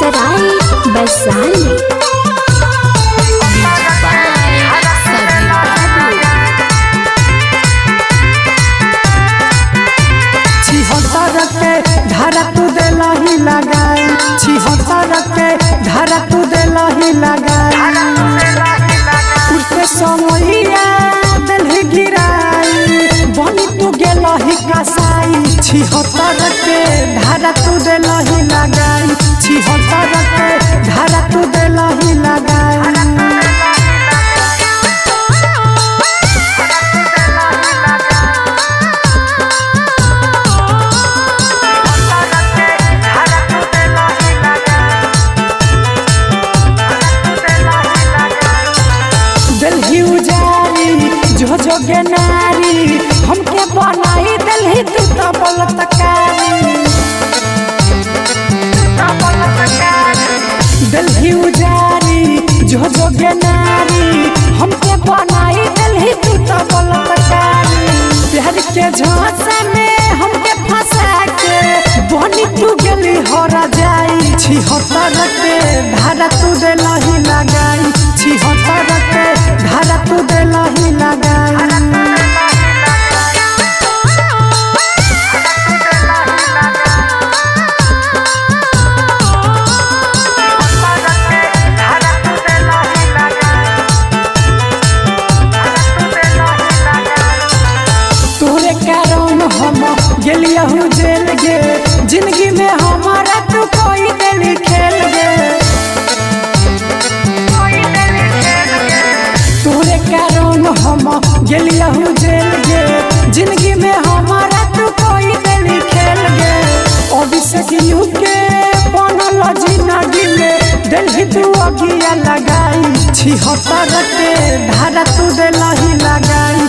सराय बरसाने। धारा तू देला ही लगाई 76 के धारा तू देला ही लगाई उठे समैया दिल ही गिराई बनी तू गेला ही कसाई 76 के धारा तू देला ही लगाई 76 के धारा तू देला ही लगाई। जो गे नारी हमके बनाई दिल तू तो बलतकारी दिल ही उजारी जो गे नारी हमके बनाई दिल तू तो बलतकारी प्यार के झांसा में हमके फंसा के बनी तू गली हरा जाई 76 के धारा तू देला ही लगाई 76 के धारा तू देला ही लगाई। गेलियहू जेल गे जिंदगी में हमारा तू कोई दिल खेल गे तोरे कारण हम गेलियहू जेल गे जिंदगी में हमारा तू कोई दिल खेल गे अभिषेक यू के बनल जिंदगी में दिल ही तू अगिया लगाई 76 के धारा तू देला ही लगाई।